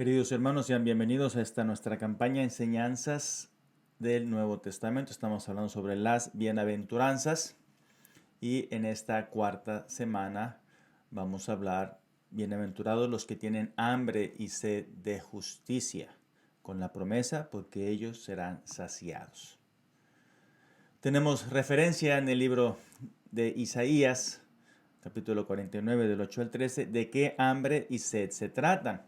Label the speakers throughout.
Speaker 1: Queridos hermanos, sean bienvenidos a esta nuestra campaña Enseñanzas del Nuevo Testamento. Estamos hablando sobre las bienaventuranzas y en esta cuarta semana vamos a hablar bienaventurados los que tienen hambre y sed de justicia, con la promesa porque ellos serán saciados. Tenemos referencia en el libro de Isaías, capítulo 49 del 8 al 13, de qué hambre y sed se tratan.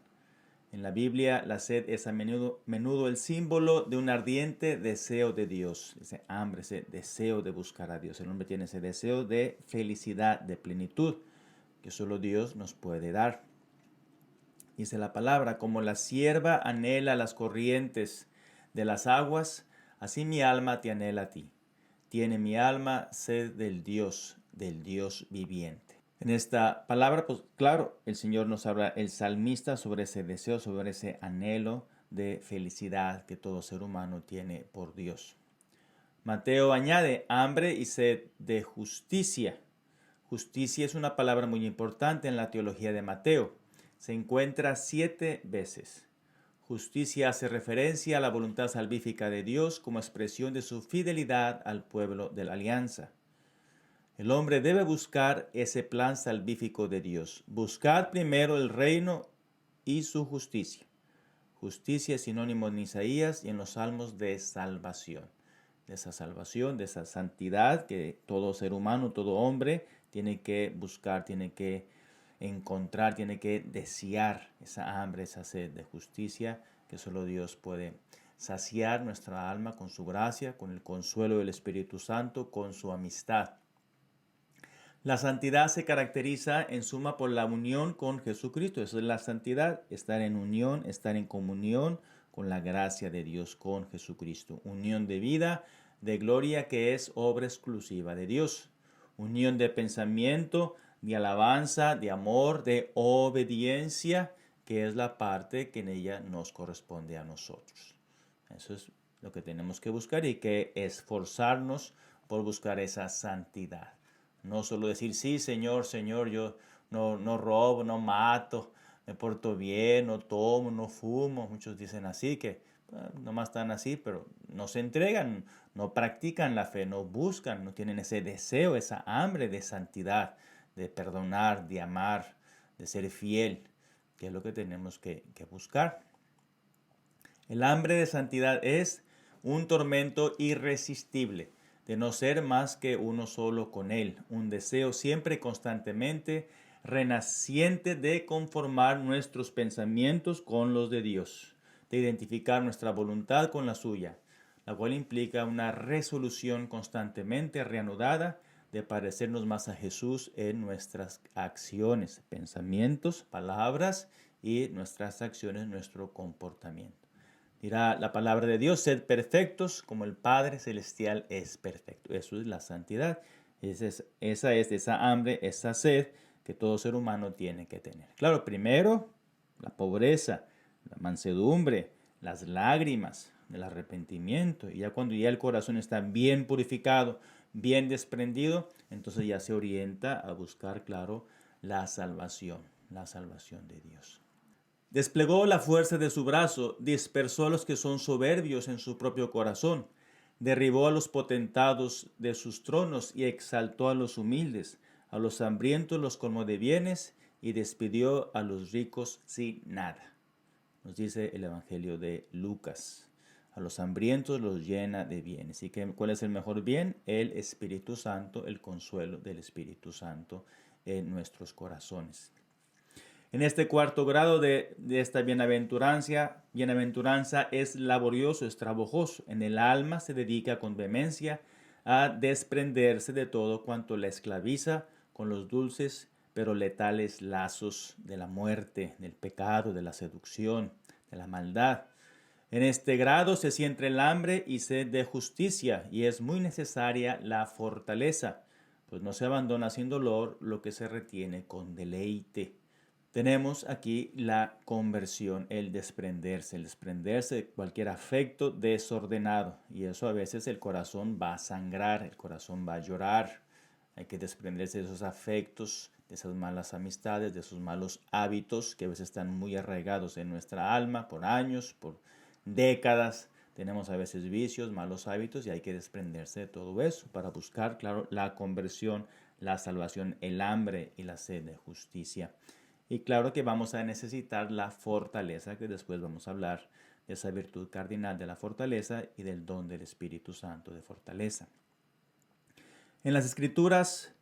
Speaker 1: En la Biblia, la sed es a menudo el símbolo de un ardiente deseo de Dios, ese hambre, ese deseo de buscar a Dios. El hombre tiene ese deseo de felicidad, de plenitud, que solo Dios nos puede dar. Dice la palabra, como la sierva anhela las corrientes de las aguas, así mi alma te anhela a ti. Tiene mi alma sed del Dios viviente. En esta palabra, pues claro, el Señor nos habla, el salmista, sobre ese deseo, sobre ese anhelo de felicidad que todo ser humano tiene por Dios. Mateo añade hambre y sed de justicia. Justicia es una palabra muy importante en la teología de Mateo. Se encuentra 7 veces. Justicia hace referencia a la voluntad salvífica de Dios como expresión de su fidelidad al pueblo de la alianza. El hombre debe buscar ese plan salvífico de Dios. Buscar primero el reino y su justicia. Justicia es sinónimo en Isaías y en los salmos de salvación. De esa salvación, de esa santidad que todo ser humano, todo hombre tiene que buscar, tiene que encontrar, tiene que desear esa hambre, esa sed de justicia que solo Dios puede saciar nuestra alma con su gracia, con el consuelo del Espíritu Santo, con su amistad. La santidad se caracteriza en suma por la unión con Jesucristo. Eso es la santidad, estar en unión, estar en comunión con la gracia de Dios, con Jesucristo. Unión de vida, de gloria, que es obra exclusiva de Dios. Unión de pensamiento, de alabanza, de amor, de obediencia, que es la parte que en ella nos corresponde a nosotros. Eso es lo que tenemos que buscar y que esforzarnos por buscar esa santidad. No solo decir, sí, Señor, Señor, yo no robo, no mato, me porto bien, no tomo, no fumo. Muchos dicen así, que nomás están así, pero no se entregan, no practican la fe, no buscan, no tienen ese deseo, esa hambre de santidad, de perdonar, de amar, de ser fiel, que es lo que tenemos que buscar. El hambre de santidad es un tormento irresistible de no ser más que uno solo con Él, un deseo siempre constantemente renaciente de conformar nuestros pensamientos con los de Dios, de identificar nuestra voluntad con la suya, la cual implica una resolución constantemente reanudada de parecernos más a Jesús en nuestras acciones, pensamientos, palabras y nuestras acciones, nuestro comportamiento. Dirá la palabra de Dios, sed perfectos como el Padre Celestial es perfecto. Eso es la santidad. Esa es esa hambre, esa sed que todo ser humano tiene que tener. Claro, primero la pobreza, la mansedumbre, las lágrimas, el arrepentimiento. Y ya cuando ya el corazón está bien purificado, bien desprendido, entonces ya se orienta a buscar, claro, la salvación de Dios. Desplegó la fuerza de su brazo, dispersó a los que son soberbios en su propio corazón, derribó a los potentados de sus tronos y exaltó a los humildes, a los hambrientos los colmó de bienes y despidió a los ricos sin nada. Nos dice el Evangelio de Lucas. A los hambrientos los llena de bienes. ¿Y cuál es el mejor bien? El Espíritu Santo, el consuelo del Espíritu Santo en nuestros corazones. En este cuarto grado de esta bienaventuranza es laborioso, es trabajoso. En el alma se dedica con vehemencia a desprenderse de todo cuanto la esclaviza con los dulces pero letales lazos de la muerte, del pecado, de la seducción, de la maldad. En este grado se siente el hambre y sed de justicia y es muy necesaria la fortaleza, pues no se abandona sin dolor lo que se retiene con deleite. Tenemos aquí la conversión, el desprenderse de cualquier afecto desordenado. Y eso a veces el corazón va a sangrar, el corazón va a llorar. Hay que desprenderse de esos afectos de esas malas amistades, de esos malos hábitos que a veces están muy arraigados en nuestra alma por años, por décadas. Tenemos a veces vicios, malos hábitos y hay que desprenderse de todo eso para buscar, claro, la conversión, la salvación, el hambre y la sed de justicia. Y claro que vamos a necesitar la fortaleza, que después vamos a hablar de esa virtud cardinal de la fortaleza y del don del Espíritu Santo de fortaleza. En las Escrituras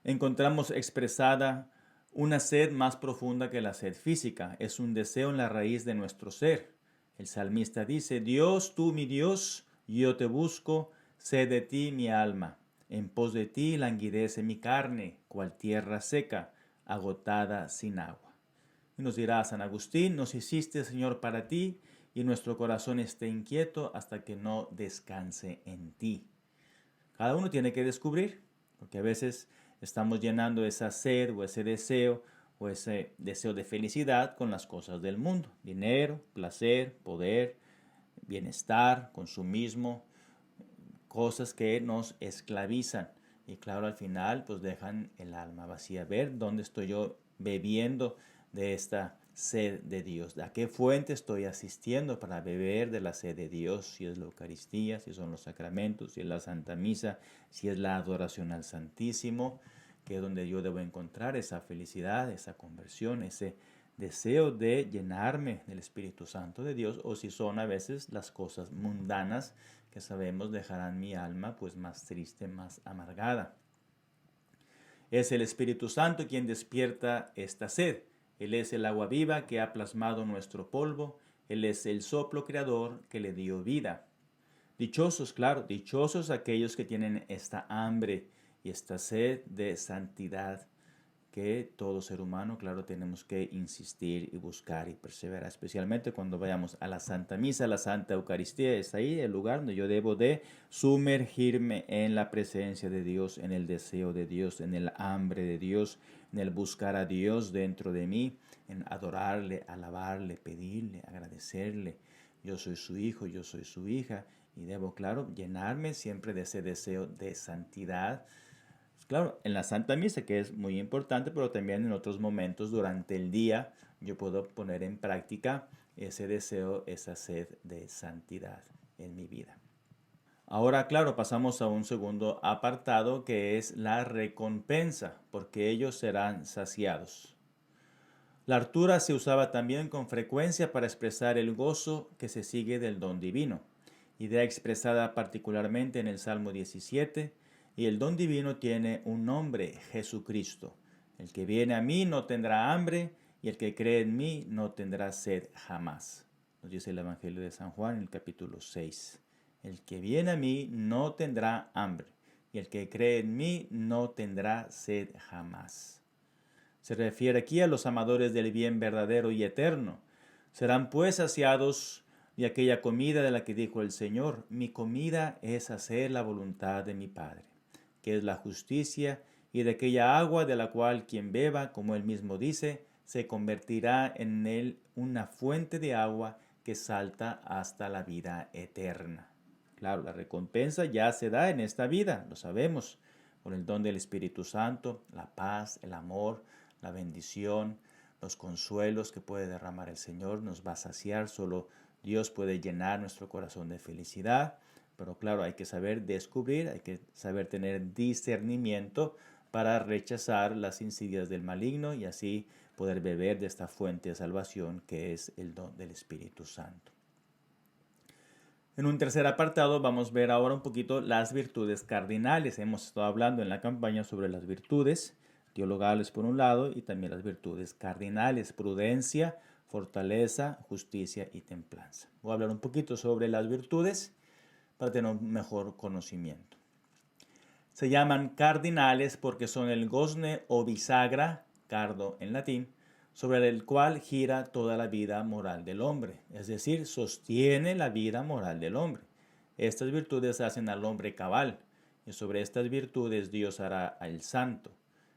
Speaker 1: encontramos expresada una sed más profunda que la sed física. Es un deseo en la raíz de nuestro ser. El salmista dice: Dios, tú mi Dios, yo te busco, sed de ti mi alma. En pos de ti languidece mi carne, cual tierra seca, agotada sin agua. Y nos dirá San Agustín: nos hiciste, Señor, para ti, y nuestro corazón esté inquieto hasta que no descanse en ti. Cada uno tiene que descubrir, porque a veces estamos llenando esa sed o ese deseo de felicidad con las cosas del mundo: dinero, placer, poder, bienestar, consumismo, cosas que nos esclavizan. Y claro, al final pues dejan el alma vacía. Ver dónde estoy yo bebiendo de esta sed de Dios. ¿A qué fuente estoy asistiendo para beber de la sed de Dios? Si es la Eucaristía, si son los sacramentos, si es la Santa Misa, si es la adoración al Santísimo, que es donde yo debo encontrar esa felicidad, esa conversión, ese deseo de llenarme del Espíritu Santo de Dios, o si son a veces las cosas mundanas que sabemos dejarán mi alma pues más triste, más amargada. Es el Espíritu Santo quien despierta esta sed. Él es el agua viva que ha plasmado nuestro polvo. Él es el soplo creador que le dio vida. Dichosos, claro, dichosos aquellos que tienen esta hambre y esta sed de santidad que todo ser humano, claro, tenemos que insistir y buscar y perseverar, especialmente cuando vayamos a la Santa Misa, la Santa Eucaristía. Es ahí el lugar donde yo debo de sumergirme en la presencia de Dios, en el deseo de Dios, en el hambre de Dios, en el buscar a Dios dentro de mí, en adorarle, alabarle, pedirle, agradecerle. Yo soy su hijo, yo soy su hija, y debo, claro, llenarme siempre de ese deseo de santidad. Claro, en la Santa Misa, que es muy importante, pero también en otros momentos durante el día yo puedo poner en práctica ese deseo, esa sed de santidad en mi vida. Ahora, claro, pasamos a un segundo apartado, que es la recompensa, porque ellos serán saciados. La hartura se usaba también con frecuencia para expresar el gozo que se sigue del don divino, idea expresada particularmente en el Salmo 17, y el don divino tiene un nombre: Jesucristo. El que viene a mí no tendrá hambre, y el que cree en mí no tendrá sed jamás. Nos dice el Evangelio de San Juan en el capítulo 6. El que viene a mí no tendrá hambre, y el que cree en mí no tendrá sed jamás. Se refiere aquí a los amadores del bien verdadero y eterno. Serán pues saciados de aquella comida de la que dijo el Señor: mi comida es hacer la voluntad de mi Padre, que es la justicia, y de aquella agua de la cual quien beba, como él mismo dice, se convertirá en él una fuente de agua que salta hasta la vida eterna. Claro, la recompensa ya se da en esta vida, lo sabemos, por el don del Espíritu Santo, la paz, el amor, la bendición, los consuelos que puede derramar el Señor. Nos va a saciar, solo Dios puede llenar nuestro corazón de felicidad. Pero claro, hay que saber descubrir, hay que saber tener discernimiento para rechazar las insidias del maligno y así poder beber de esta fuente de salvación que es el don del Espíritu Santo. En un tercer apartado vamos a ver ahora un poquito las virtudes cardinales. Hemos estado hablando en la campaña sobre las virtudes teologales por un lado y también las virtudes cardinales: prudencia, fortaleza, justicia y templanza. Voy a hablar un poquito sobre las virtudes para tener un mejor conocimiento. Se llaman cardinales porque son el gozne o bisagra, cardo en latín, sobre el cual gira toda la vida moral del hombre, es decir, sostiene la vida moral del hombre. Estas virtudes hacen al hombre cabal, y sobre estas virtudes Dios hará al santo,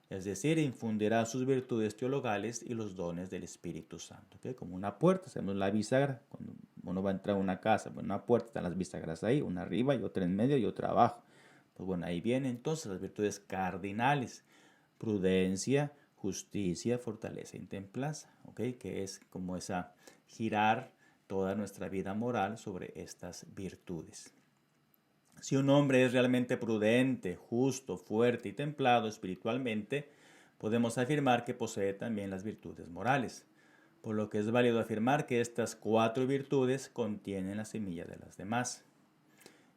Speaker 1: es decir, infundirá sus virtudes teologales y los dones del Espíritu Santo. ¿Okay? Como una puerta, hacemos la bisagra. Cuando uno va a entrar a una casa, bueno, una puerta, están las bisagras ahí, una arriba y otra en medio y otra abajo. Pues bueno, ahí vienen entonces las virtudes cardinales: prudencia, justicia, fortaleza y templanza, ¿ok? Que es como girar toda nuestra vida moral sobre estas virtudes. Si un hombre es realmente prudente, justo, fuerte y templado espiritualmente, podemos afirmar que posee también las virtudes morales, por lo que es válido afirmar que estas 4 virtudes contienen la semilla de las demás.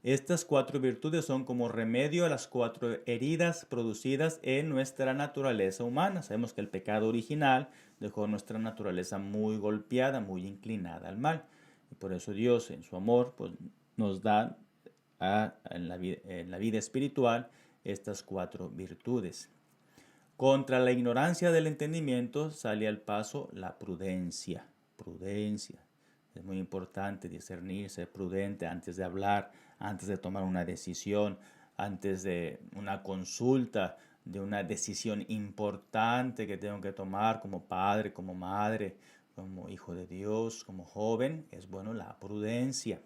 Speaker 1: Estas 4 virtudes son como remedio a las 4 heridas producidas en nuestra naturaleza humana. Sabemos que el pecado original dejó nuestra naturaleza muy golpeada, muy inclinada al mal. Y por eso Dios, en su amor, pues, nos da en la vida espiritual estas 4 virtudes. Contra la ignorancia del entendimiento sale al paso la prudencia. Prudencia. Es muy importante discernir, ser prudente antes de hablar, antes de tomar una decisión, antes de una consulta, de una decisión importante que tengo que tomar como padre, como madre, como hijo de Dios, como joven. Es bueno la prudencia.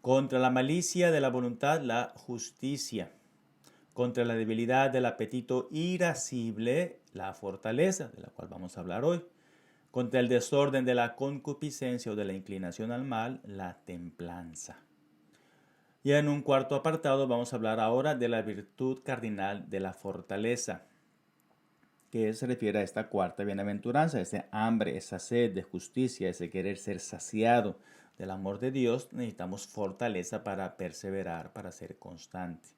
Speaker 1: Contra la malicia de la voluntad, la justicia. Contra la debilidad del apetito irascible, la fortaleza, de la cual vamos a hablar hoy. Contra el desorden de la concupiscencia o de la inclinación al mal, la templanza. Y en un cuarto apartado vamos a hablar ahora de la virtud cardinal de la fortaleza, que se refiere a esta cuarta bienaventuranza, ese hambre, esa sed de justicia, ese querer ser saciado del amor de Dios. Necesitamos fortaleza para perseverar, para ser constante.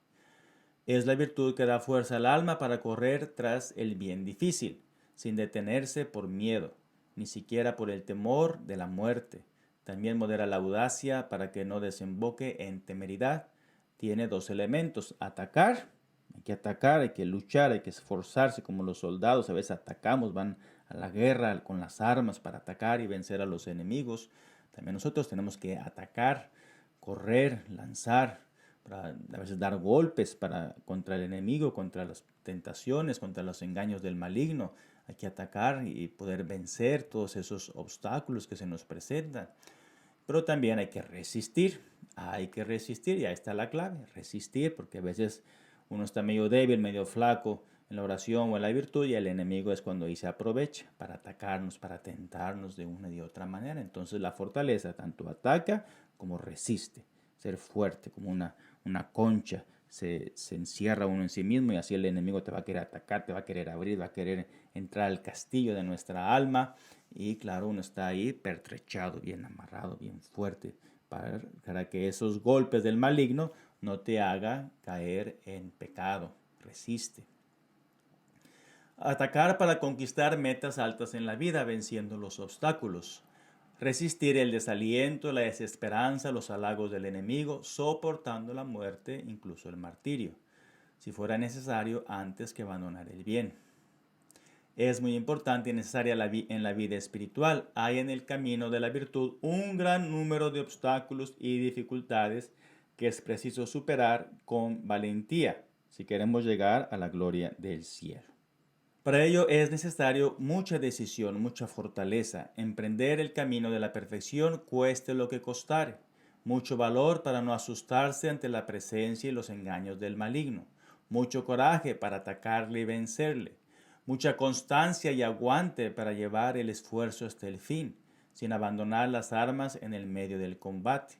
Speaker 1: Es la virtud que da fuerza al alma para correr tras el bien difícil, sin detenerse por miedo, ni siquiera por el temor de la muerte. También modera la audacia para que no desemboque en temeridad. Tiene 2 elementos: atacar, hay que luchar, hay que esforzarse como los soldados. A veces atacamos, van a la guerra con las armas para atacar y vencer a los enemigos. También nosotros tenemos que atacar, correr, lanzar, para a veces dar golpes contra el enemigo, contra las tentaciones, contra los engaños del maligno. Hay que atacar y poder vencer todos esos obstáculos que se nos presentan. Pero también hay que resistir y ahí está la clave, resistir, porque a veces uno está medio débil, medio flaco en la oración o en la virtud, y el enemigo es cuando ahí se aprovecha para atacarnos, para tentarnos de una y de otra manera. Entonces la fortaleza tanto ataca como resiste, ser fuerte como una concha. Se encierra uno en sí mismo y así el enemigo te va a querer atacar, te va a querer abrir, va a querer entrar al castillo de nuestra alma. Y claro, uno está ahí pertrechado, bien amarrado, bien fuerte, para que esos golpes del maligno no te hagan caer en pecado. Resiste. Atacar para conquistar metas altas en la vida, venciendo los obstáculos. Resistir el desaliento, la desesperanza, los halagos del enemigo, soportando la muerte, incluso el martirio, si fuera necesario, antes que abandonar el bien. Es muy importante y necesaria en la vida espiritual. Hay en el camino de la virtud un gran número de obstáculos y dificultades que es preciso superar con valentía si queremos llegar a la gloria del cielo. Para ello es necesario mucha decisión, mucha fortaleza, emprender el camino de la perfección cueste lo que costare, mucho valor para no asustarse ante la presencia y los engaños del maligno, mucho coraje para atacarle y vencerle, mucha constancia y aguante para llevar el esfuerzo hasta el fin, sin abandonar las armas en el medio del combate.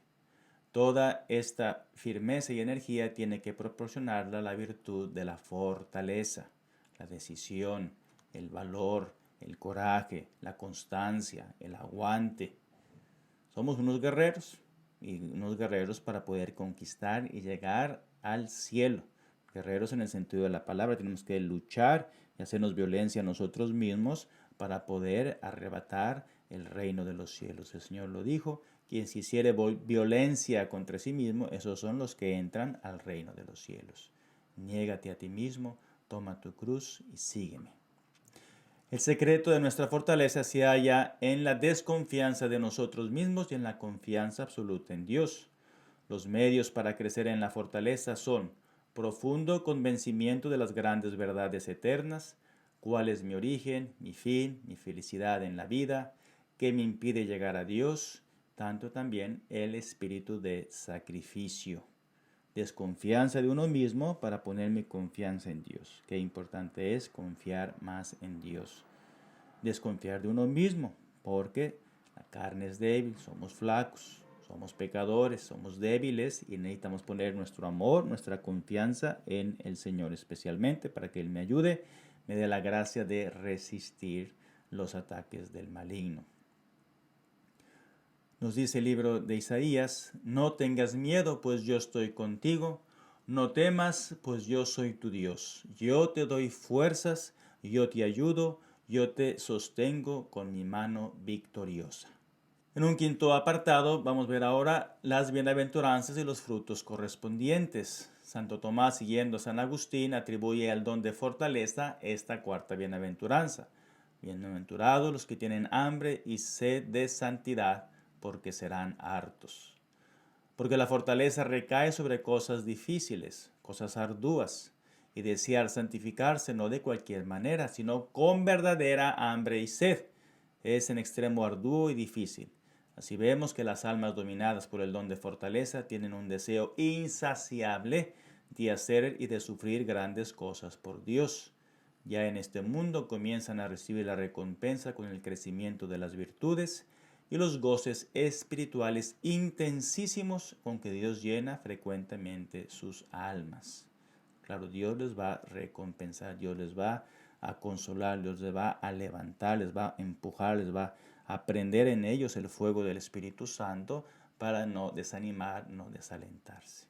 Speaker 1: Toda esta firmeza y energía tiene que proporcionarla la virtud de la fortaleza, la decisión, el valor, el coraje, la constancia, el aguante. Somos unos guerreros para poder conquistar y llegar al cielo. Guerreros en el sentido de la palabra, tenemos que luchar y hacernos violencia a nosotros mismos para poder arrebatar el reino de los cielos. El Señor lo dijo: quien se hiciere violencia contra sí mismo, esos son los que entran al reino de los cielos. Niégate a ti mismo, toma tu cruz y sígueme. El secreto de nuestra fortaleza se halla en la desconfianza de nosotros mismos y en la confianza absoluta en Dios. Los medios para crecer en la fortaleza son profundo convencimiento de las grandes verdades eternas, cuál es mi origen, mi fin, mi felicidad en la vida, qué me impide llegar a Dios, tanto también el espíritu de sacrificio. Desconfianza de uno mismo para poner mi confianza en Dios. Qué importante es confiar más en Dios. Desconfiar de uno mismo, porque la carne es débil, somos flacos, somos pecadores, somos débiles y necesitamos poner nuestro amor, nuestra confianza en el Señor, especialmente para que Él me ayude, me dé la gracia de resistir los ataques del maligno. Nos dice el libro de Isaías: no tengas miedo, pues yo estoy contigo. No temas, pues yo soy tu Dios. Yo te doy fuerzas, yo te ayudo, yo te sostengo con mi mano victoriosa. En un quinto apartado vamos a ver ahora las bienaventuranzas y los frutos correspondientes. Santo Tomás, siguiendo a San Agustín, atribuye al don de fortaleza esta cuarta bienaventuranza. Bienaventurados los que tienen hambre y sed de santidad, porque serán hartos. Porque la fortaleza recae sobre cosas difíciles, cosas arduas, y desear santificarse no de cualquier manera, sino con verdadera hambre y sed. Es en extremo arduo y difícil. Así vemos que las almas dominadas por el don de fortaleza tienen un deseo insaciable de hacer y de sufrir grandes cosas por Dios. Ya en este mundo comienzan a recibir la recompensa con el crecimiento de las virtudes y los goces espirituales intensísimos con que Dios llena frecuentemente sus almas. Claro, Dios les va a recompensar, Dios les va a consolar, Dios les va a levantar, les va a empujar, les va a prender en ellos el fuego del Espíritu Santo para no desanimar, no desalentarse.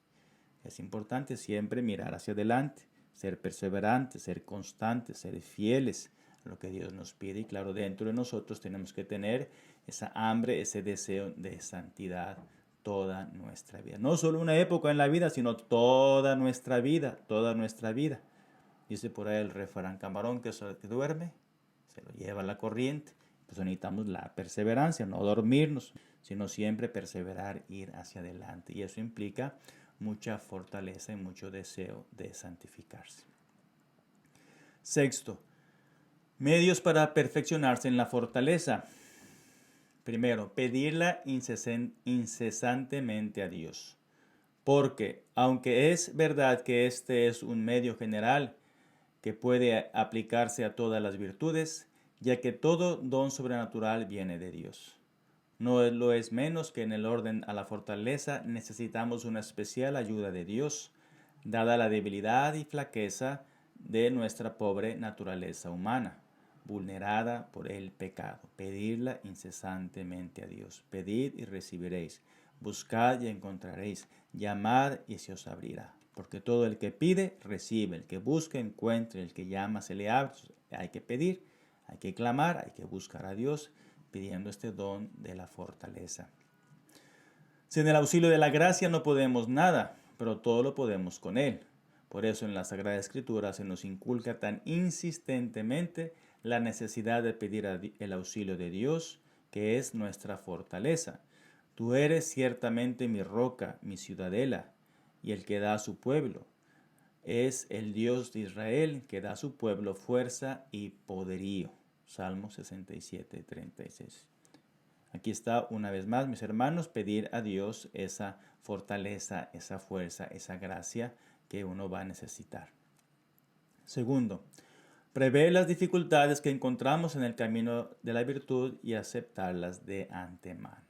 Speaker 1: Es importante siempre mirar hacia adelante, ser perseverantes, ser constantes, ser fieles a lo que Dios nos pide. Y claro, dentro de nosotros tenemos que tener esa hambre, ese deseo de santidad toda nuestra vida. No solo una época en la vida, sino toda nuestra vida, toda nuestra vida. Dice por ahí el refrán: camarón que duerme, se lo lleva la corriente. Pues necesitamos la perseverancia, no dormirnos, sino siempre perseverar, ir hacia adelante. Y eso implica mucha fortaleza y mucho deseo de santificarse. Sexto, medios para perfeccionarse en la fortaleza. Primero, pedirla incesantemente a Dios. Porque, aunque es verdad que este es un medio general que puede aplicarse a todas las virtudes, ya que todo don sobrenatural viene de Dios. No lo es menos que en el orden a la fortaleza necesitamos una especial ayuda de Dios, dada la debilidad y flaqueza de nuestra pobre naturaleza humana, vulnerada por el pecado. Pedirla incesantemente a Dios. Pedid y recibiréis. Buscad y encontraréis. Llamad y se os abrirá. Porque todo el que pide, recibe. El que busca, encuentra. El que llama, se le abre. Hay que pedir, hay que clamar, hay que buscar a Dios, pidiendo este don de la fortaleza. Sin el auxilio de la gracia no podemos nada, pero todo lo podemos con Él. Por eso en la Sagrada Escritura se nos inculca tan insistentemente la necesidad de pedir el auxilio de Dios, que es nuestra fortaleza. Tú eres ciertamente mi roca, mi ciudadela, y el que da a su pueblo. Es el Dios de Israel que da a su pueblo fuerza y poderío. Salmo 67, 36. Aquí está una vez más, mis hermanos, pedir a Dios esa fortaleza, esa fuerza, esa gracia que uno va a necesitar. Segundo, prevé las dificultades que encontramos en el camino de la virtud y aceptarlas de antemano.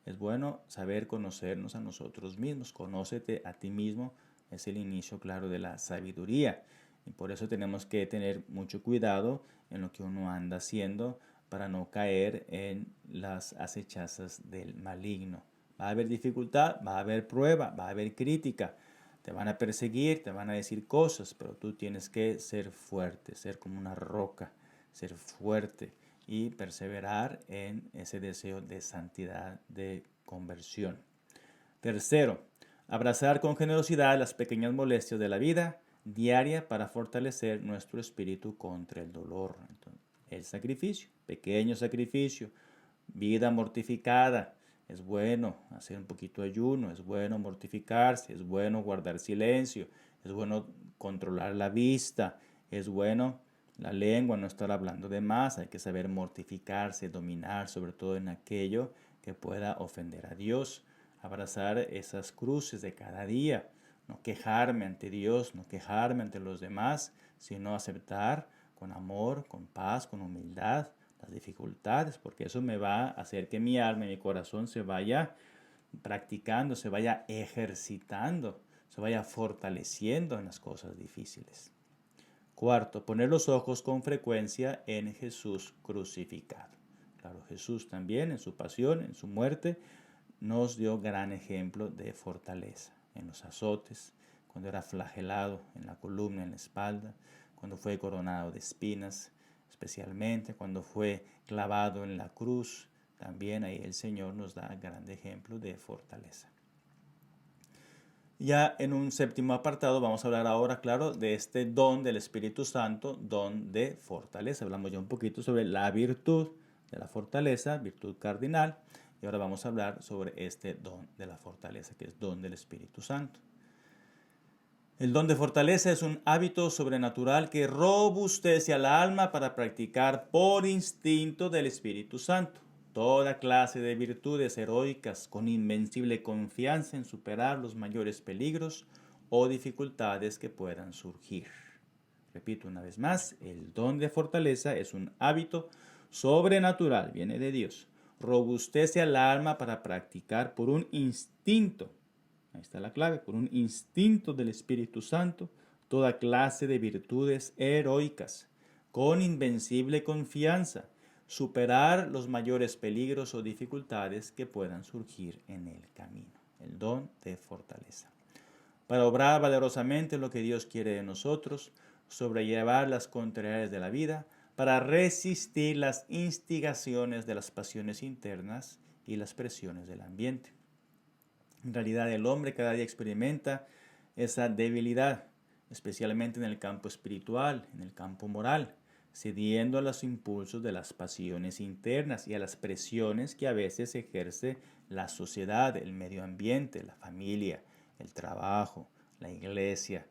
Speaker 1: Es bueno saber conocernos a nosotros mismos. Conócete a ti mismo. Es el inicio, claro, de la sabiduría. Y por eso tenemos que tener mucho cuidado en lo que uno anda haciendo para no caer en las acechazas del maligno. Va a haber dificultad, va a haber prueba, va a haber crítica. Te van a perseguir, te van a decir cosas, pero tú tienes que ser fuerte, ser como una roca, ser fuerte y perseverar en ese deseo de santidad, de conversión. Tercero, abrazar con generosidad las pequeñas molestias de la vida diaria para fortalecer nuestro espíritu contra el dolor. Entonces, el sacrificio, pequeño sacrificio, vida mortificada. Es bueno hacer un poquito de ayuno, es bueno mortificarse, es bueno guardar silencio, es bueno controlar la vista, es bueno la lengua, no estar hablando de más, hay que saber mortificarse, dominar, sobre todo en aquello que pueda ofender a Dios, abrazar esas cruces de cada día, No quejarme ante Dios, no quejarme ante los demás, sino aceptar con amor, con paz, con humildad las dificultades, porque eso me va a hacer que mi alma y mi corazón se vaya practicando, se vaya ejercitando, se vaya fortaleciendo en las cosas difíciles. Cuarto, poner los ojos con frecuencia en Jesús crucificado. Claro, Jesús también en su pasión, en su muerte, nos dio gran ejemplo de fortaleza en los azotes, cuando era flagelado en la columna, en la espalda, cuando fue coronado de espinas, especialmente cuando fue clavado en la cruz. También ahí el Señor nos da gran ejemplo de fortaleza. Ya en un séptimo apartado vamos a hablar ahora, claro, de este don del Espíritu Santo, don de fortaleza. Hablamos ya un poquito sobre la virtud de la fortaleza, virtud cardinal, y ahora vamos a hablar sobre este don de la fortaleza, que es don del Espíritu Santo. El don de fortaleza es un hábito sobrenatural que robustece al alma para practicar por instinto del Espíritu Santo toda clase de virtudes heroicas con invencible confianza en superar los mayores peligros o dificultades que puedan surgir. Repito una vez más, el don de fortaleza es un hábito sobrenatural, viene de Dios. Robustece al alma para practicar por un instinto, ahí está la clave, por un instinto del Espíritu Santo, toda clase de virtudes heroicas, con invencible confianza, superar los mayores peligros o dificultades que puedan surgir en el camino. El don de fortaleza. Para obrar valerosamente lo que Dios quiere de nosotros, sobrellevar las contrariedades de la vida, para resistir las instigaciones de las pasiones internas y las presiones del ambiente. En realidad el hombre cada día experimenta esa debilidad, especialmente en el campo espiritual, en el campo moral, cediendo a los impulsos de las pasiones internas y a las presiones que a veces ejerce la sociedad, el medio ambiente, la familia, el trabajo, la iglesia,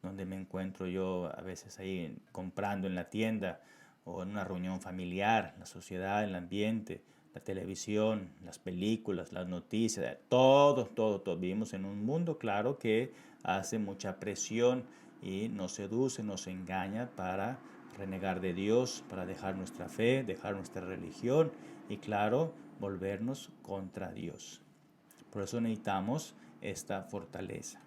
Speaker 1: donde me encuentro yo a veces ahí comprando en la tienda o en una reunión familiar, la sociedad, el ambiente, la televisión, las películas, las noticias, todo. Vivimos en un mundo, claro, que hace mucha presión y nos seduce, nos engaña para renegar de Dios, para dejar nuestra fe, dejar nuestra religión y, claro, volvernos contra Dios. Por eso necesitamos esta fortaleza.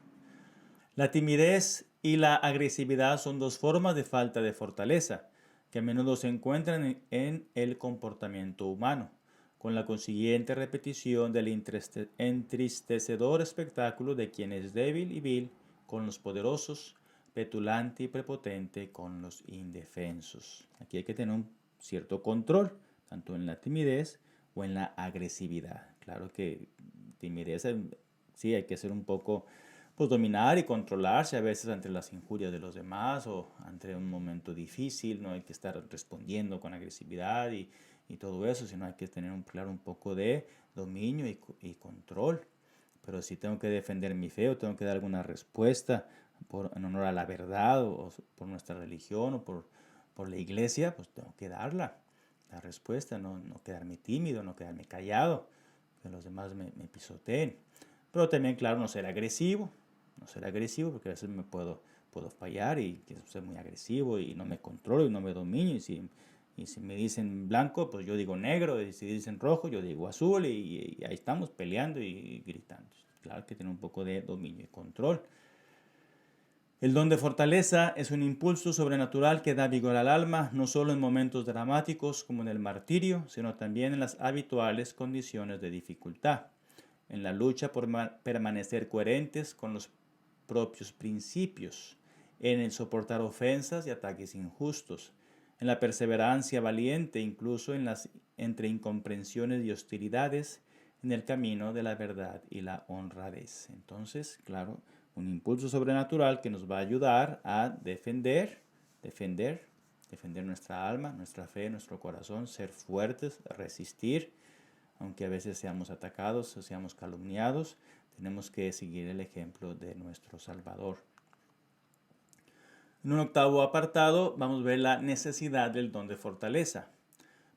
Speaker 1: La timidez y la agresividad son dos formas de falta de fortaleza que a menudo se encuentran en el comportamiento humano, con la consiguiente repetición del entristecedor espectáculo de quien es débil y vil con los poderosos, petulante y prepotente con los indefensos. Aquí hay que tener un cierto control, tanto en la timidez o en la agresividad. Claro que timidez, sí, hay que ser un poco, pues dominar y controlarse a veces ante las injurias de los demás o ante un momento difícil, no hay que estar respondiendo con agresividad y todo eso, sino hay que tener claro un poco de dominio y control. Pero si tengo que defender mi fe o tengo que dar alguna respuesta en honor a la verdad o por nuestra religión o por la iglesia, pues tengo que darla, la respuesta, no quedarme tímido, no quedarme callado, que los demás me pisoteen. Pero también, claro, no ser agresivo porque a veces puedo fallar y ser muy agresivo y no me controlo y no me domino y si me dicen blanco, pues yo digo negro, y si dicen rojo, yo digo azul, y ahí estamos peleando y gritando. Claro que tiene un poco de dominio y control. El don de fortaleza es un impulso sobrenatural que da vigor al alma, no solo en momentos dramáticos como en el martirio, sino también en las habituales condiciones de dificultad, en la lucha por permanecer coherentes con los propios principios, en el soportar ofensas y ataques injustos, en la perseverancia valiente incluso entre incomprensiones y hostilidades, en el camino de la verdad y la honradez. Entonces, claro, un impulso sobrenatural que nos va a ayudar a defender nuestra alma, nuestra fe, nuestro corazón, ser fuertes, resistir, aunque a veces seamos atacados o seamos calumniados, tenemos que seguir el ejemplo de nuestro Salvador. En un octavo apartado vamos a ver la necesidad del don de fortaleza.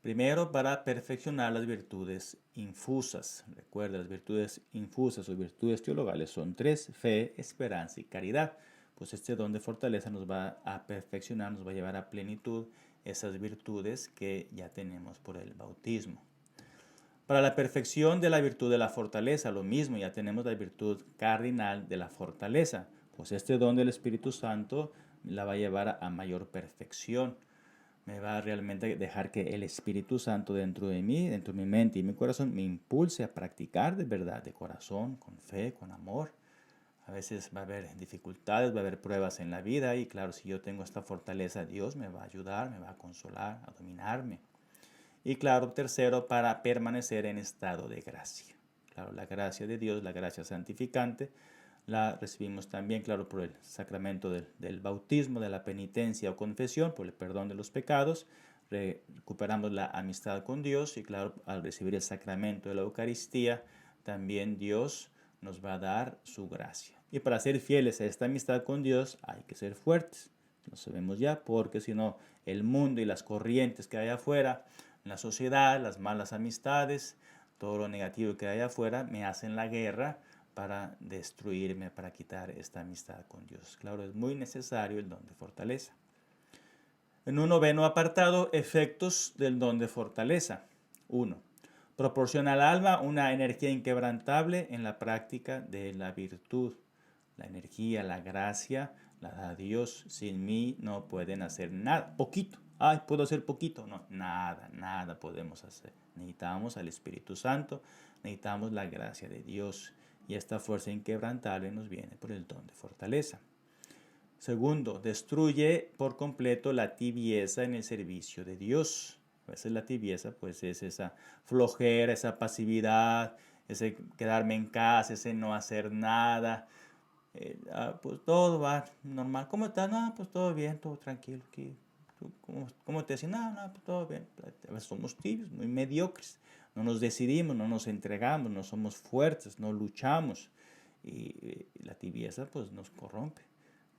Speaker 1: Primero, para perfeccionar las virtudes infusas. Recuerda, las virtudes infusas o virtudes teologales son tres: fe, esperanza y caridad. Pues este don de fortaleza nos va a perfeccionar, nos va a llevar a plenitud esas virtudes que ya tenemos por el bautismo. Para la perfección de la virtud de la fortaleza, lo mismo, ya tenemos la virtud cardinal de la fortaleza. Pues este don del Espíritu Santo la va a llevar a mayor perfección. Me va a realmente dejar que el Espíritu Santo dentro de mí, dentro de mi mente y mi corazón, me impulse a practicar de verdad, de corazón, con fe, con amor. A veces va a haber dificultades, va a haber pruebas en la vida y claro, si yo tengo esta fortaleza, Dios me va a ayudar, me va a consolar, a dominarme. Y claro, tercero, para permanecer en estado de gracia. Claro, la gracia de Dios, la gracia santificante, la recibimos también, claro, por el sacramento del bautismo, de la penitencia o confesión, por el perdón de los pecados. Recuperamos la amistad con Dios y claro, al recibir el sacramento de la Eucaristía, también Dios nos va a dar su gracia. Y para ser fieles a esta amistad con Dios hay que ser fuertes. Lo sabemos ya, porque si no, el mundo y las corrientes que hay afuera, la sociedad, las malas amistades, todo lo negativo que hay afuera, me hacen la guerra para destruirme, para quitar esta amistad con Dios. Claro, es muy necesario el don de fortaleza. En un noveno apartado, efectos del don de fortaleza. 1. Proporciona al alma una energía inquebrantable en la práctica de la virtud. La energía, la gracia, la da Dios. Sin mí no pueden hacer nada. Poquito. Ay, puedo hacer poquito. No, nada podemos hacer. Necesitamos al Espíritu Santo, necesitamos la gracia de Dios. Y esta fuerza inquebrantable nos viene por el don de fortaleza. Segundo, destruye por completo la tibieza en el servicio de Dios. A veces la tibieza pues es esa flojera, esa pasividad, ese quedarme en casa, ese no hacer nada. Pues todo va normal. ¿Cómo estás? No, pues todo bien, todo tranquilo. ¿Cómo te decís? No, pues todo bien. A veces somos tibios, muy mediocres. No nos decidimos, no nos entregamos, no somos fuertes, no luchamos. Y la tibieza pues nos corrompe.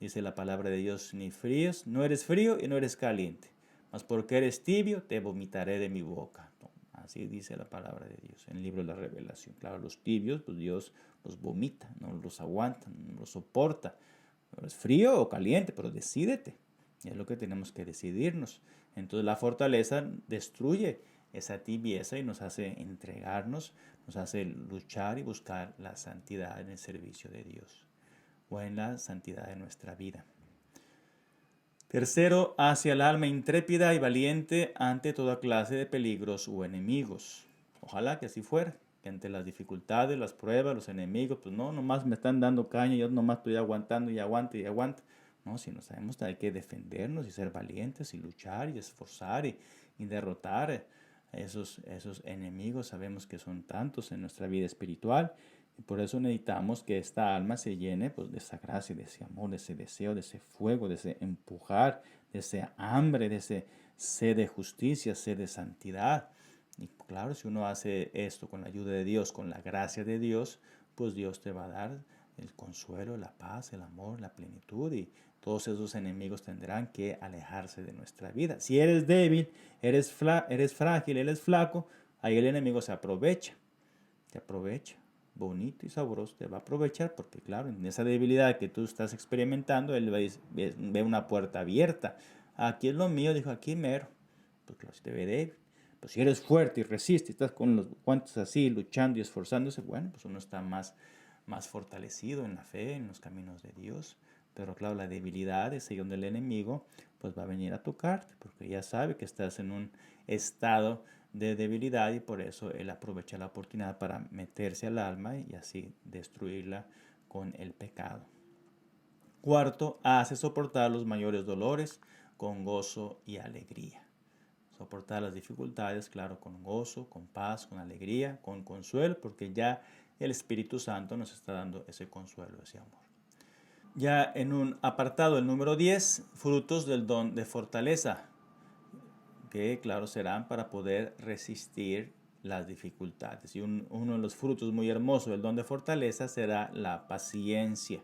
Speaker 1: Dice la palabra de Dios, ni fríos, no eres frío y no eres caliente, mas porque eres tibio, te vomitaré de mi boca. Así dice la palabra de Dios en el libro de la Revelación. Claro, los tibios, pues Dios los vomita, no los aguanta, no los soporta. No es frío o caliente, pero decídete. Es lo que tenemos que decidirnos. Entonces la fortaleza destruye esa tibieza y nos hace entregarnos, nos hace luchar y buscar la santidad en el servicio de Dios o en la santidad de nuestra vida. Tercero, hacia el alma intrépida y valiente ante toda clase de peligros o enemigos. Ojalá que así fuera, que ante las dificultades, las pruebas, los enemigos, pues no, nomás me están dando caña, yo nomás estoy aguantando y aguanto y aguanto. No, si no sabemos, hay que defendernos y ser valientes y luchar y esforzar y derrotar a esos enemigos. Sabemos que son tantos en nuestra vida espiritual. Y por eso necesitamos que esta alma se llene pues, de esa gracia, de ese amor, de ese deseo, de ese fuego, de ese empujar, de ese hambre, de ese sed de justicia, sed de santidad. Y claro, si uno hace esto con la ayuda de Dios, con la gracia de Dios, pues Dios te va a dar el consuelo, la paz, el amor, la plenitud y todos esos enemigos tendrán que alejarse de nuestra vida. Si eres débil, eres frágil, eres flaco, ahí el enemigo se aprovecha, te aprovecha. Bonito y sabroso, te va a aprovechar porque claro, en esa debilidad que tú estás experimentando, él ve una puerta abierta. Aquí es lo mío, dijo, aquí mero. Pues claro, si te ve débil. Pues si eres fuerte y resistes, estás con los guantes así, luchando y esforzándose, bueno, pues uno está más fortalecido en la fe, en los caminos de Dios. Pero claro, la debilidad es ahí donde el enemigo pues va a venir a tocarte, porque ya sabe que estás en un estado de debilidad y por eso él aprovecha la oportunidad para meterse al alma y así destruirla con el pecado. Cuarto, hace soportar los mayores dolores con gozo y alegría. Soportar las dificultades, claro, con gozo, con paz, con alegría, con consuelo, porque ya el Espíritu Santo nos está dando ese consuelo, ese amor. Ya en un apartado, el número 10, frutos del don de fortaleza, que claro serán para poder resistir las dificultades. Y uno de los frutos muy hermosos del don de fortaleza será la paciencia.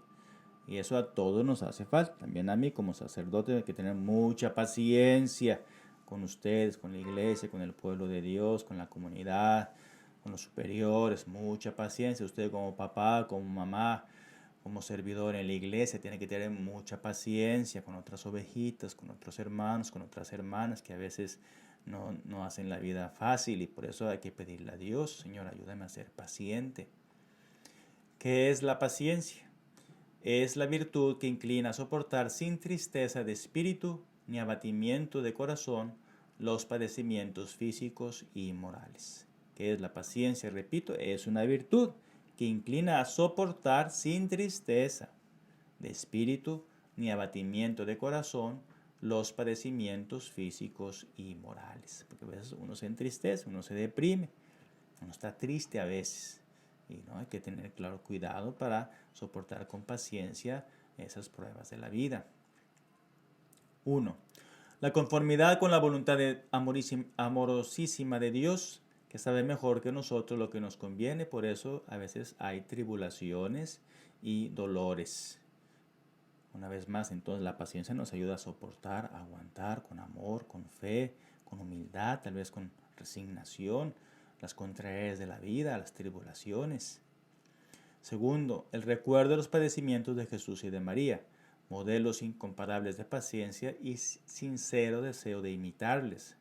Speaker 1: Y eso a todos nos hace falta. También a mí como sacerdote hay que tener mucha paciencia. con ustedes, con la iglesia, con el pueblo de Dios, con la comunidad, con los superiores, mucha paciencia. Usted como papá, como mamá, como servidor en la iglesia, tiene que tener mucha paciencia con otras ovejitas, con otros hermanos, con otras hermanas que a veces no hacen la vida fácil, y por eso hay que pedirle a Dios: Señor, ayúdame a ser paciente. ¿Qué es la paciencia? Es la virtud que inclina a soportar sin tristeza de espíritu ni abatimiento de corazón los padecimientos físicos y morales. ¿Qué es la paciencia? Repito, es una virtud que inclina a soportar sin tristeza de espíritu ni abatimiento de corazón los padecimientos físicos y morales. Porque a veces uno se entristece, uno se deprime, uno está triste a veces. Y no hay que tener claro cuidado para soportar con paciencia esas pruebas de la vida. 1. La conformidad con la voluntad amorosísima de Dios, que sabe mejor que nosotros lo que nos conviene. Por eso a veces hay tribulaciones y dolores. Una vez más, entonces la paciencia nos ayuda a soportar, a aguantar con amor, con fe, con humildad, tal vez con resignación, las contrariedades de la vida, las tribulaciones. Segundo, el recuerdo de los padecimientos de Jesús y de María, modelos incomparables de paciencia y sincero deseo de imitarles.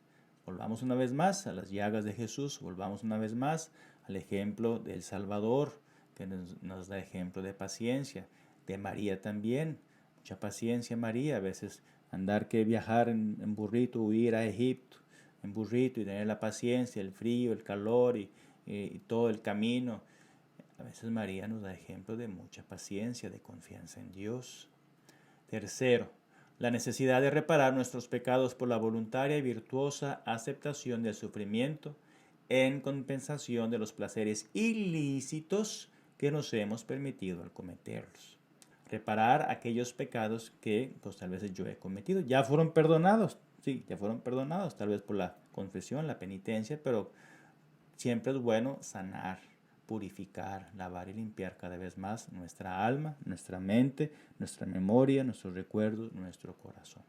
Speaker 1: Volvamos una vez más a las llagas de Jesús, volvamos una vez más al ejemplo del Salvador, que nos da ejemplo de paciencia, de María también. Mucha paciencia María, a veces andar que viajar en burrito, huir a Egipto en burrito y tener la paciencia, el frío, el calor y todo el camino. A veces María nos da ejemplo de mucha paciencia, de confianza en Dios. Tercero, la necesidad de reparar nuestros pecados por la voluntaria y virtuosa aceptación del sufrimiento en compensación de los placeres ilícitos que nos hemos permitido al cometerlos. Reparar aquellos pecados que pues tal vez yo he cometido. Ya fueron perdonados, sí, ya fueron perdonados, tal vez por la confesión, la penitencia, pero siempre es bueno sanar, purificar, lavar y limpiar cada vez más nuestra alma, nuestra mente, nuestra memoria, nuestros recuerdos, nuestro corazón.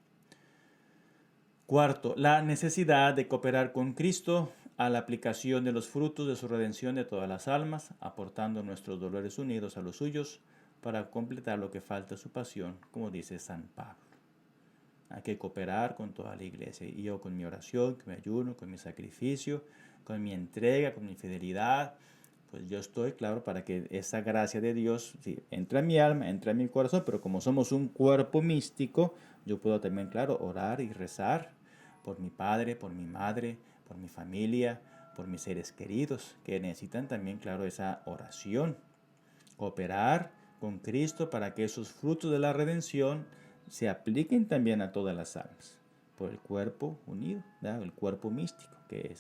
Speaker 1: Cuarto, la necesidad de cooperar con Cristo a la aplicación de los frutos de su redención de todas las almas, aportando nuestros dolores unidos a los suyos para completar lo que falta a su pasión, como dice San Pablo. Hay que cooperar con toda la iglesia, y yo con mi oración, con mi ayuno, con mi sacrificio, con mi entrega, con mi fidelidad, pues yo estoy, claro, para que esa gracia de Dios sí, entre en mi alma, entre en mi corazón, pero como somos un cuerpo místico, yo puedo también, claro, orar y rezar por mi padre, por mi madre, por mi familia, por mis seres queridos, que necesitan también, claro, esa oración. Cooperar con Cristo para que esos frutos de la redención se apliquen también a todas las almas, por el cuerpo unido, ¿verdad? El cuerpo místico que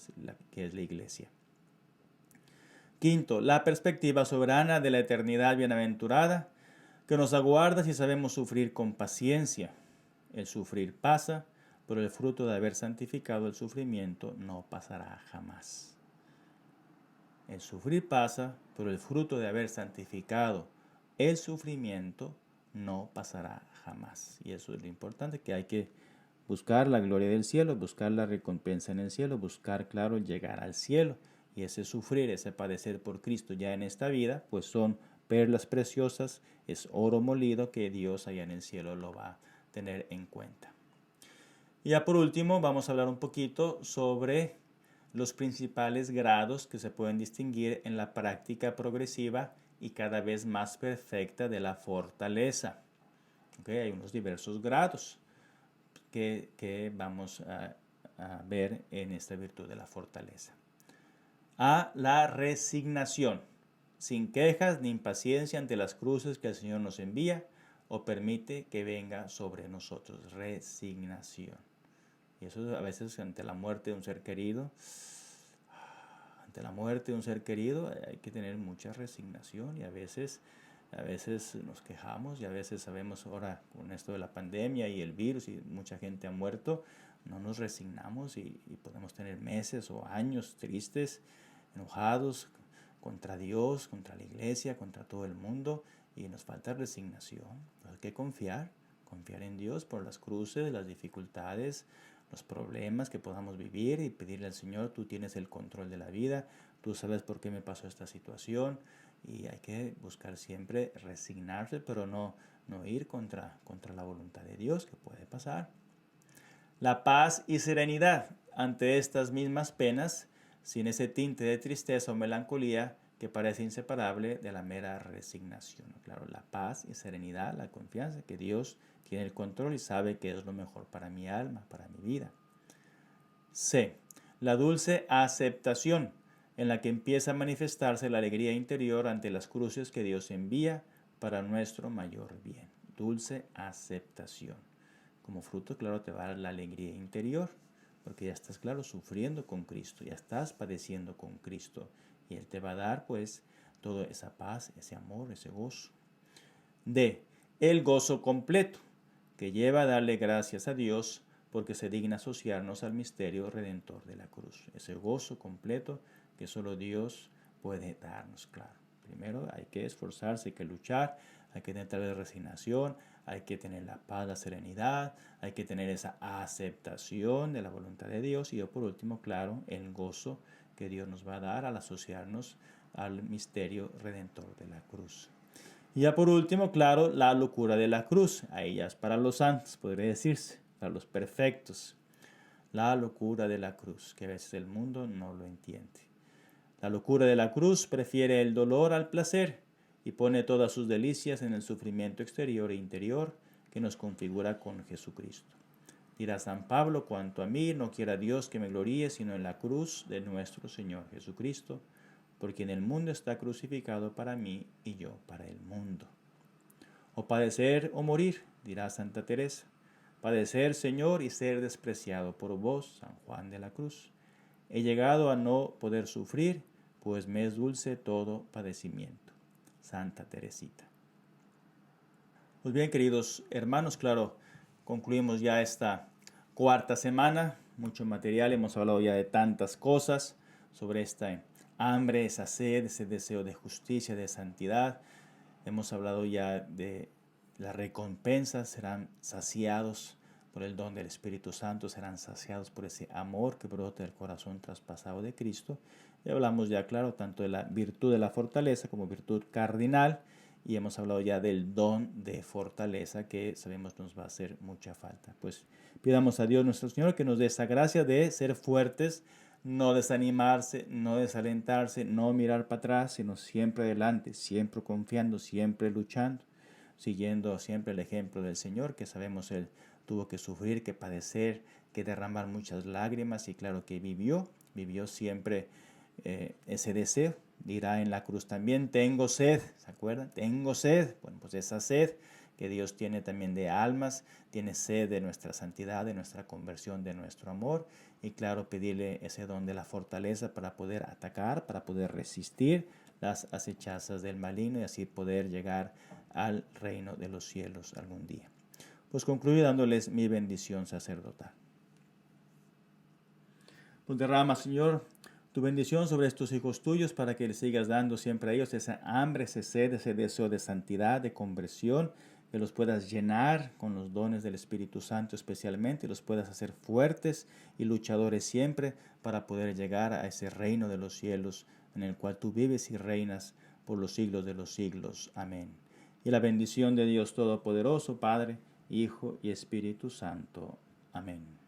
Speaker 1: es la iglesia. Quinto, la perspectiva soberana de la eternidad bienaventurada que nos aguarda si sabemos sufrir con paciencia. El sufrir pasa, pero el fruto de haber santificado el sufrimiento no pasará jamás. El sufrir pasa, pero el fruto de haber santificado el sufrimiento no pasará jamás. Y eso es lo importante, que hay que buscar la gloria del cielo, buscar la recompensa en el cielo, buscar, claro, llegar al cielo. Y ese sufrir, ese padecer por Cristo ya en esta vida, pues son perlas preciosas, es oro molido que Dios allá en el cielo lo va a tener en cuenta. Y ya por último vamos a hablar un poquito sobre los principales grados que se pueden distinguir en la práctica progresiva y cada vez más perfecta de la fortaleza. Hay unos diversos grados que vamos a ver en esta virtud de la fortaleza. A, la resignación, sin quejas ni impaciencia ante las cruces que el Señor nos envía o permite que venga sobre nosotros. Resignación. Y eso a veces ante la muerte de un ser querido, hay que tener mucha resignación, y a veces nos quejamos, y a veces sabemos ahora con esto de la pandemia y el virus y mucha gente ha muerto, no nos resignamos y podemos tener meses o años tristes, enojados contra Dios, contra la iglesia, contra todo el mundo, y nos falta resignación. Hay que confiar en Dios por las cruces, las dificultades, los problemas que podamos vivir y pedirle al Señor, tú tienes el control de la vida, tú sabes por qué me pasó esta situación, y hay que buscar siempre resignarse, pero no ir contra la voluntad de Dios, que puede pasar. La paz y serenidad ante estas mismas penas, sin ese tinte de tristeza o melancolía que parece inseparable de la mera resignación. Claro, la paz y serenidad, la confianza que Dios tiene el control y sabe que es lo mejor para mi alma, para mi vida. C. La dulce aceptación, en la que empieza a manifestarse la alegría interior ante las cruces que Dios envía para nuestro mayor bien. Dulce aceptación. Como fruto, claro, te va a dar la alegría interior, porque ya estás, claro, sufriendo con Cristo, ya estás padeciendo con Cristo, y Él te va a dar, pues, toda esa paz, ese amor, ese gozo. D. El gozo completo, que lleva a darle gracias a Dios porque se digna asociarnos al misterio redentor de la cruz. Ese gozo completo que solo Dios puede darnos, claro. Primero hay que esforzarse, hay que luchar, hay que tener la resignación, hay que tener la paz, la serenidad, hay que tener esa aceptación de la voluntad de Dios y por último, claro, el gozo que Dios nos va a dar al asociarnos al misterio redentor de la cruz. Y ya por último, claro, la locura de la cruz. Ahí ya es para los santos, podría decirse, para los perfectos. La locura de la cruz, que a veces el mundo no lo entiende. La locura de la cruz prefiere el dolor al placer y pone todas sus delicias en el sufrimiento exterior e interior que nos configura con Jesucristo. Dirá San Pablo, cuanto a mí, no quiera Dios que me gloríe, sino en la cruz de nuestro Señor Jesucristo, porque en el mundo está crucificado para mí y yo para el mundo. O padecer o morir, dirá Santa Teresa. Padecer, Señor, y ser despreciado por vos, San Juan de la Cruz. He llegado a no poder sufrir, pues me es dulce todo padecimiento. Santa Teresita. Pues bien, queridos hermanos, claro, concluimos ya esta cuarta semana. Mucho material, hemos hablado ya de tantas cosas sobre esta hambre, esa sed, ese deseo de justicia, de santidad. Hemos hablado ya de las recompensas, serán saciados por el don del Espíritu Santo, serán saciados por ese amor que brota del corazón traspasado de Cristo. Y hablamos ya, claro, tanto de la virtud de la fortaleza como virtud cardinal, y hemos hablado ya del don de fortaleza que sabemos nos va a hacer mucha falta. Pues pidamos a Dios nuestro Señor que nos dé esa gracia de ser fuertes, no desanimarse, no desalentarse, no mirar para atrás, sino siempre adelante, siempre confiando, siempre luchando, siguiendo siempre el ejemplo del Señor, que sabemos Él tuvo que sufrir, que padecer, que derramar muchas lágrimas y claro que vivió siempre ese deseo. Dirá en la cruz también, tengo sed, ¿se acuerdan? Tengo sed. Bueno, pues esa sed que Dios tiene también de almas, tiene sed de nuestra santidad, de nuestra conversión, de nuestro amor, y claro, pedirle ese don de la fortaleza para poder atacar, para poder resistir las acechazas del maligno y así poder llegar al reino de los cielos algún día. Pues concluyo dándoles mi bendición sacerdotal. Pues derrama, Señor, tu bendición sobre estos hijos tuyos para que les sigas dando siempre a ellos esa hambre, ese sed, ese deseo de santidad, de conversión, que los puedas llenar con los dones del Espíritu Santo especialmente, y los puedas hacer fuertes y luchadores siempre para poder llegar a ese reino de los cielos en el cual tú vives y reinas por los siglos de los siglos. Amén. Y la bendición de Dios Todopoderoso, Padre, Hijo y Espíritu Santo. Amén.